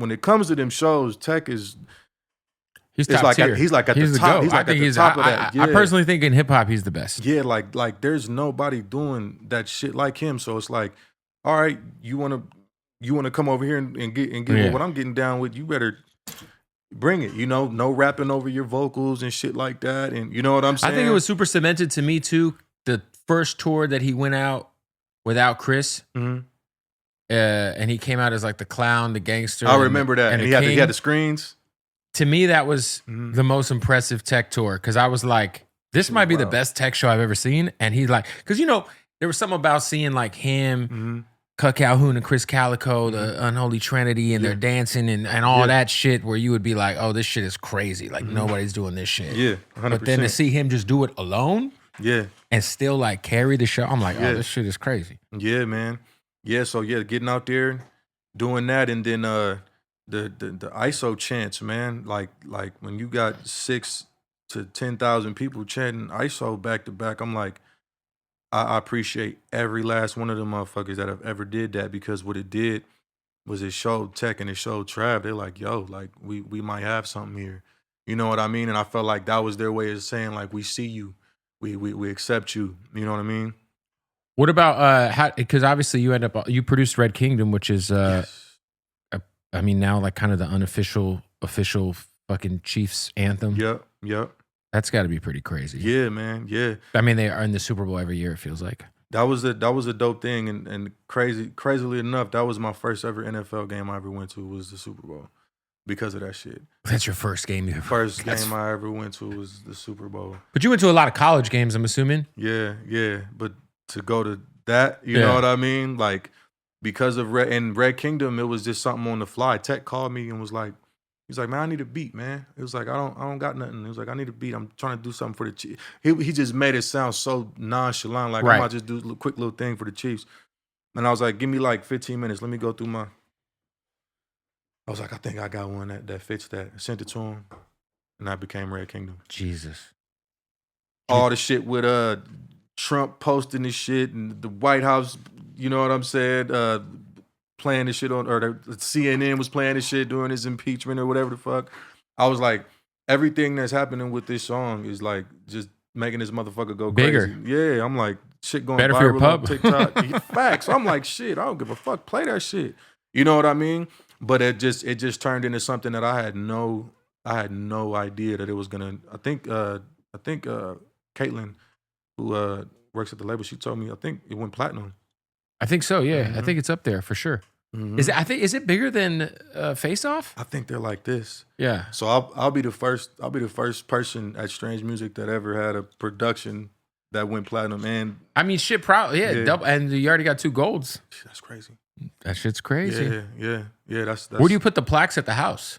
when it comes to them shows, Tech is. He's top tier. He's like at the top. He's like at the top of that. I personally think in hip hop he's the best. Yeah, like there's nobody doing that shit like him. So it's like, all right, you wanna come over here and get what I'm getting down with. You better bring it. No rapping over your vocals and shit like that. And you know what I'm saying? I think it was super cemented to me too. The first tour that he went out without Chris. Mm-hmm. And he came out as like the clown, the gangster. I remember that. And he had the screens. To me, that was the most impressive Tech tour because I was like, this might be the best Tech show I've ever seen. And he's like, because there was something about seeing like him, Cut Calhoun and Chris Calico, the Unholy Trinity, and they're dancing and all that shit where you would be like, oh, this shit is crazy. Like nobody's doing this shit. Yeah, 100%. But then to see him just do it alone and still like carry the show, I'm like, oh, this shit is crazy. Yeah, man. Yeah, so getting out there, doing that, and then the ISO chants, man. Like when you got 6,000 to 10,000 people chanting ISO back to back, I'm like, I appreciate every last one of them motherfuckers that have ever did that because what it did was it showed Tech and it showed Trav. They're like, yo, like we might have something here. You know what I mean? And I felt like that was their way of saying like, we see you, we accept you. You know what I mean? What about because obviously you produced Red Kingdom, which is I mean now like kind of the official fucking Chiefs anthem. Yep. That's got to be pretty crazy. Yeah, man. Yeah. I mean they are in the Super Bowl every year. It feels like that was a dope thing, and crazily enough, that was my first ever NFL game I ever went to was the Super Bowl because of that shit. That's your first game you ever. First game I ever went to was the Super Bowl. But you went to a lot of college games, I'm assuming. Yeah. But to go to that, you know what I mean? Like, because of Red Kingdom, it was just something on the fly. Tech called me and was like, he's like, man, I need a beat, man. It was like, I don't got nothing. It was like, I need a beat. I'm trying to do something for the Chiefs. He just made it sound so nonchalant, like I might just do a quick little thing for the Chiefs. And I was like, give me like 15 minutes. Let me go through I was like, I think I got one that fits that. I sent it to him, and that became Red Kingdom. Jesus. All the shit with Trump posting this shit and the White House, you know what I'm saying, playing this shit on, or the CNN was playing this shit during his impeachment or whatever the fuck. I was like, everything that's happening with this song is like just making this motherfucker go bigger. Crazy. Yeah, I'm like, shit going better viral for your pub. on TikTok. Facts. I'm like, shit, I don't give a fuck. Play that shit. You know what I mean? But it just turned into something that I had no idea that it was gonna. I think Caitlin, who works at the label, she told me I think it went platinum. I think so. Yeah, I think it's up there for sure. Is it bigger than Face Off? I think they're like this. Yeah. So I'll be the first person at Strange Music that ever had a production that went platinum. And I mean, shit, probably double. And you already got 2 golds. That's crazy. That shit's crazy. Yeah. That's Where do you put the plaques at the house?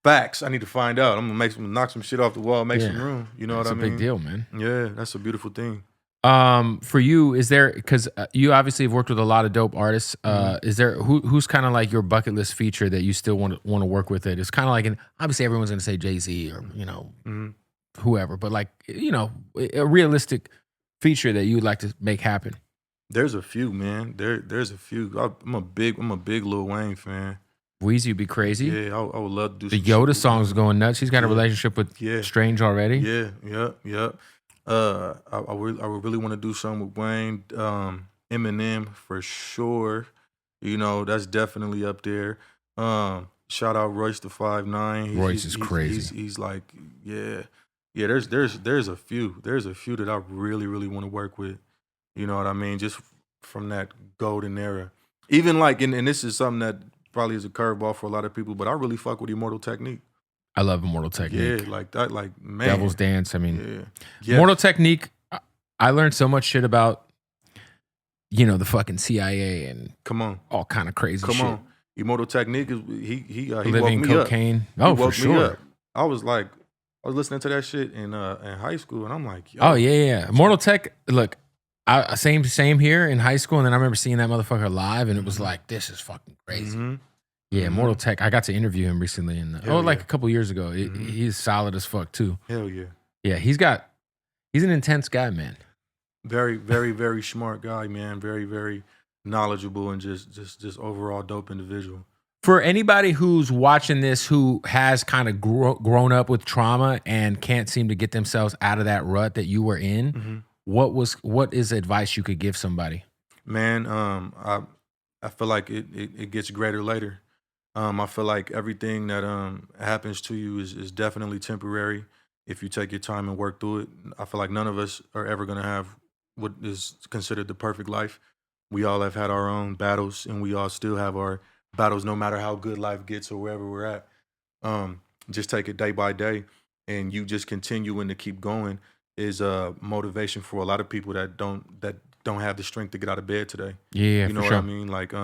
Facts. I need to find out. I'm gonna knock some shit off the wall, make some room. You know what I mean? That's a big deal, man. Yeah, that's a beautiful thing. For you, is there, because you obviously have worked with a lot of dope artists. Is there who's kind of like your bucket list feature that you still want to work with? It's kind of like, obviously everyone's gonna say Jay-Z or whoever, but like a realistic feature that you would like to make happen. There's a few, man. There's a few. I'm a big Lil Wayne fan. Weezy would be crazy. Yeah, I would love to do the Yoda song's going nuts. He's got a relationship with Strange already. Yeah. I would really want to do something with Wayne. Eminem for sure. That's definitely up there. Shout out Royce the 5'9". Royce is crazy. He's like, yeah. There's a few. There's a few that I really, really want to work with. You know what I mean? Just from that golden era. Even like, and this is something that probably is a curveball for a lot of people, but I really fuck with Immortal Technique. I love Immortal Technique. Yeah, like that, like, man. Devil's Dance. I mean, Immortal Technique, I learned so much shit about, the fucking CIA and all kind of crazy shit. Come on. Immortal Technique, he living woke me cocaine. Up. For sure. I was listening to that shit in high school, and I'm like, yo. Oh, yeah. Immortal Tech, look, same here in high school, and then I remember seeing that motherfucker live, and it was like, this is fucking crazy. Yeah, Immortal Tech. I got to interview him recently, a couple years ago. He's solid as fuck too. Hell yeah. Yeah, he's an intense guy, man. Very, very, very smart guy, man. Very, very knowledgeable and just overall dope individual. For anybody who's watching this who has kind of grown up with trauma and can't seem to get themselves out of that rut that you were in, what is advice you could give somebody? Man, I feel like it gets greater later. I feel like everything that happens to you is definitely temporary if you take your time and work through it. I feel like none of us are ever gonna have what is considered the perfect life. We all have had our own battles, and we all still have our battles, no matter how good life gets or wherever we're at. Just take it day by day, and you just continuing to keep going is motivation for a lot of people that don't have the strength to get out of bed today. Yeah, You know for what I sure. mean? Like,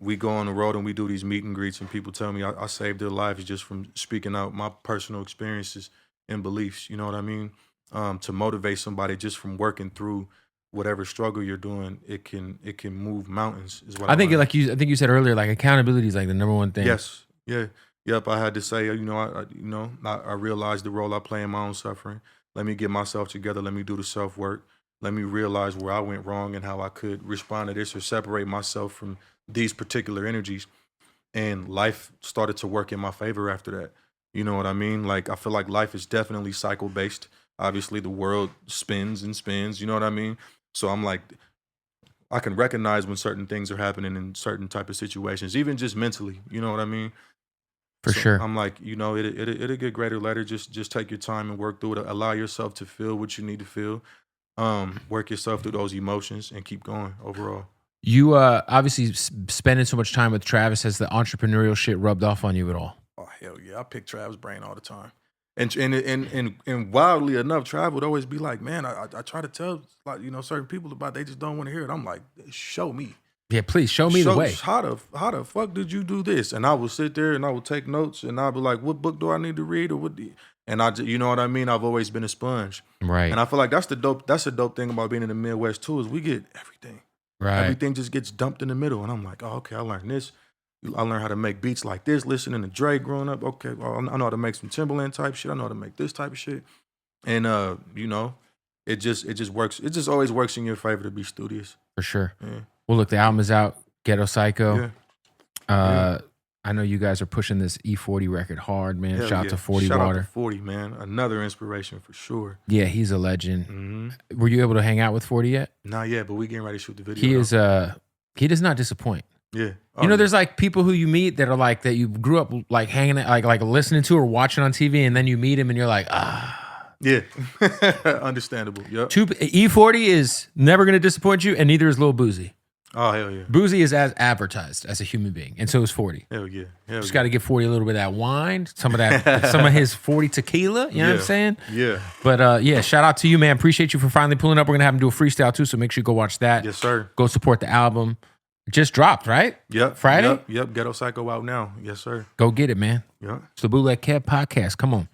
we go on the road and we do these meet and greets, and people tell me I saved their lives just from speaking out my personal experiences and beliefs. You know what I mean? To motivate somebody just from working through whatever struggle you're doing, it can move mountains. Is what I I think learned. I think you said earlier, like accountability is like the number one thing. Yes. Yeah. Yep. I had to say, I realized the role I play in my own suffering. Let me get myself together. Let me do the self work. Let me realize where I went wrong and how I could respond to this or separate myself from these particular energies. And life started to work in my favor after that. You know what I mean? Like, I feel like life is definitely cycle based. Obviously, the world spins and spins. You know what I mean? So I'm like, I can recognize when certain things are happening in certain type of situations, even just mentally. You know what I mean? For So sure. I'm like, it'll get greater later. Just take your time and work through it. Allow yourself to feel what you need to feel. Work yourself through those emotions and keep going overall. You obviously spending so much time with Travis, has the entrepreneurial shit rubbed off on you at all? Oh hell yeah, I pick Trav's brain all the time. And wildly enough, Trav would always be like, man, I try to tell like certain people about it, they just don't want to hear it. I'm like, show me. Yeah, please show me the way. How the fuck did you do this? And I would sit there and I would take notes and I'd be like, what book do I need to read or and you know what I mean? I've always been a sponge. Right. And I feel like that's the dope thing about being in the Midwest too, is we get everything. Right. Everything just gets dumped in the middle. And I'm like, oh, okay, I learned this. I learned how to make beats like this, listening to Dre growing up. Okay, well, I know how to make some Timberland type shit. I know how to make this type of shit. And it just works. It just always works in your favor to be studious. For sure. Yeah. Well, look, the album is out, Ghetto Psycho. Yeah. I know you guys are pushing this E40 record hard, man. Hell Shout out yeah. to 40 Shout Water. out to 40, man. Another inspiration for sure. Yeah, he's a legend. Mm-hmm. Were you able to hang out with 40 yet? Not yet, but we getting ready to shoot the video. He is he does not disappoint. Yeah. You know, there's like people who you meet that are like that you grew up like hanging like listening to or watching on TV, and then you meet him and you're like, ah. Yeah. Understandable. Yep. E40 is never gonna disappoint you, and neither is Lil Boozy. Oh hell yeah. Boozy is as advertised as a human being, and so is 40. Hell yeah. Just got to give 40 a little bit of that wine, some of his 40 tequila. You know what I'm saying? Yeah. But yeah, shout out to you, man. Appreciate you for finally pulling up. We're gonna have him do a freestyle too, so make sure you go watch that. Yes, sir. Go support the album. Just dropped, right? Yep. Friday? Yep. Ghetto Psycho out now. Yes, sir. Go get it, man. Yep. It's the Bootleg Kev podcast. Come on.